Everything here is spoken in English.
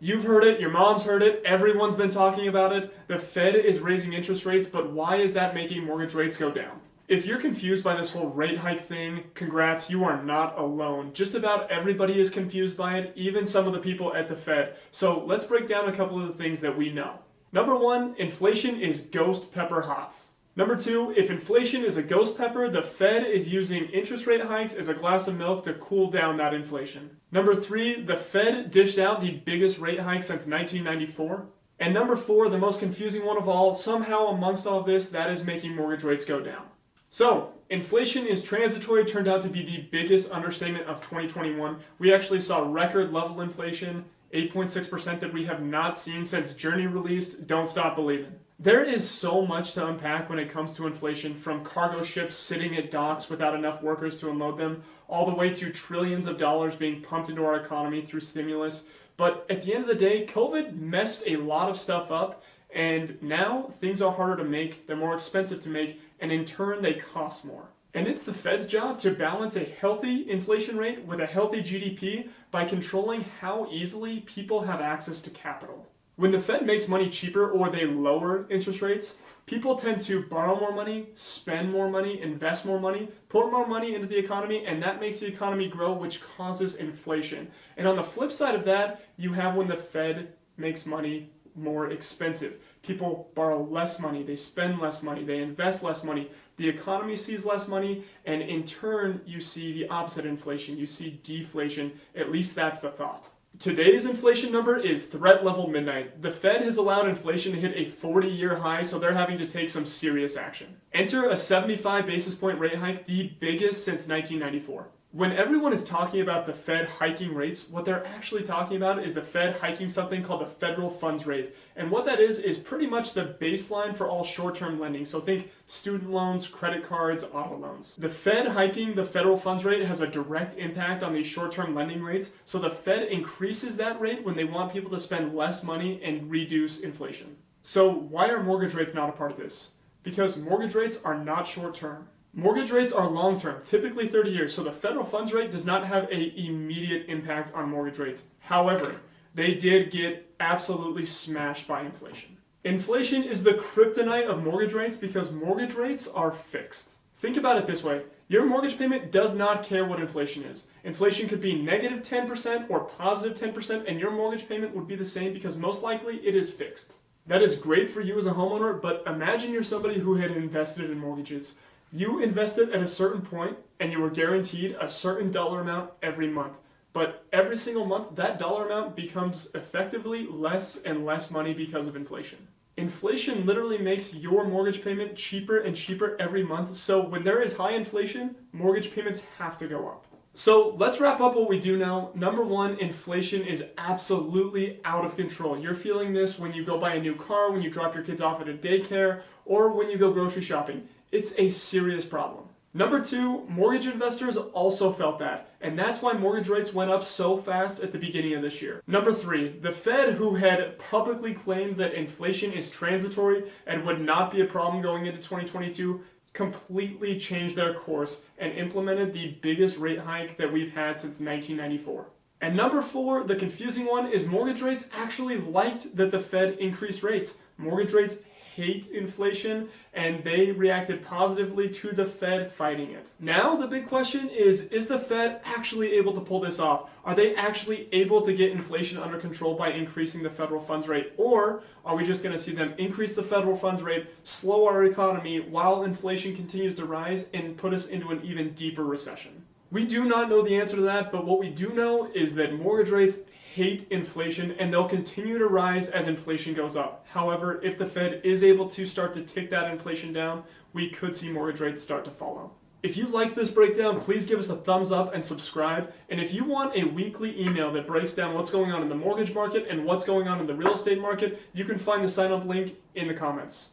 You've heard it, your mom's heard it, everyone's been talking about it. The Fed is raising interest rates, but why is that making mortgage rates go down? If you're confused by this whole rate hike thing, congrats, you are not alone. Just about everybody is confused by it, even some of the people at the Fed. So let's break down a couple of the things that we know. Number one, inflation is ghost pepper hot. Number two, if inflation is a ghost pepper, the Fed is using interest rate hikes as a glass of milk to cool down that inflation. Number three, the Fed dished out the biggest rate hike since 1994. And number four, the most confusing one of all, somehow amongst all of this, that is making mortgage rates go down. So, inflation is transitory turned out to be the biggest understatement of 2021. We actually saw record level inflation, 8.6% that we have not seen since Journey released Don't Stop Believin'. There is so much to unpack when it comes to inflation, from cargo ships sitting at docks without enough workers to unload them, all the way to trillions of dollars being pumped into our economy through stimulus. But at the end of the day, COVID messed a lot of stuff up, and now things are harder to make, they're more expensive to make, and in turn they cost more. And it's the Fed's job to balance a healthy inflation rate with a healthy GDP by controlling how easily people have access to capital. When the Fed makes money cheaper or they lower interest rates, people tend to borrow more money, spend more money, invest more money, put more money into the economy, and that makes the economy grow, which causes inflation. And on the flip side of that, you have when the Fed makes money more expensive. People borrow less money, they spend less money, they invest less money, the economy sees less money, and in turn, you see the opposite inflation, you see deflation. At least that's the thought. Today's inflation number is threat level midnight. The Fed has allowed inflation to hit a 40-year high, so they're having to take some serious action. Enter a 75 basis point rate hike, the biggest since 1994. When everyone is talking about the Fed hiking rates, what they're actually talking about is the Fed hiking something called the federal funds rate. And what that is pretty much the baseline for all short-term lending. So think student loans, credit cards, auto loans. The Fed hiking the federal funds rate has a direct impact on these short-term lending rates. So the Fed increases that rate when they want people to spend less money and reduce inflation. So why are mortgage rates not a part of this? Because mortgage rates are not short-term. Mortgage rates are long-term, typically 30 years, so the federal funds rate does not have an immediate impact on mortgage rates. However, they did get absolutely smashed by inflation. Inflation is the kryptonite of mortgage rates because mortgage rates are fixed. Think about it this way. Your mortgage payment does not care what inflation is. Inflation could be negative 10% or positive 10%, and your mortgage payment would be the same because most likely it is fixed. That is great for you as a homeowner, but imagine you're somebody who had invested in mortgages. You invested at a certain point and you were guaranteed a certain dollar amount every month. But every single month, that dollar amount becomes effectively less and less money because of inflation. Inflation literally makes your mortgage payment cheaper and cheaper every month. So when there is high inflation, mortgage payments have to go up. So let's wrap up what we do know. Number one, inflation is absolutely out of control. You're feeling this when you go buy a new car, when you drop your kids off at a daycare, or when you go grocery shopping. It's a serious problem. Number two, mortgage investors also felt that, and that's why mortgage rates went up so fast at the beginning of this year. Number three, the Fed, who had publicly claimed that inflation is transitory and would not be a problem going into 2022, completely changed their course and implemented the biggest rate hike that we've had since 1994. And number four, the confusing one, is mortgage rates actually liked that the Fed increased rates. Mortgage rates hate inflation, and they reacted positively to the Fed fighting it. Now the big question is the Fed actually able to pull this off? Are they actually able to get inflation under control by increasing the federal funds rate? Or are we just going to see them increase the federal funds rate, slow our economy while inflation continues to rise and put us into an even deeper recession? We do not know the answer to that, but what we do know is that mortgage rates hate inflation and they'll continue to rise as inflation goes up. However, if the Fed is able to start to tick that inflation down, we could see mortgage rates start to follow. If you like this breakdown, please give us a thumbs up and subscribe. And if you want a weekly email that breaks down what's going on in the mortgage market and what's going on in the real estate market, you can find the sign up link in the comments.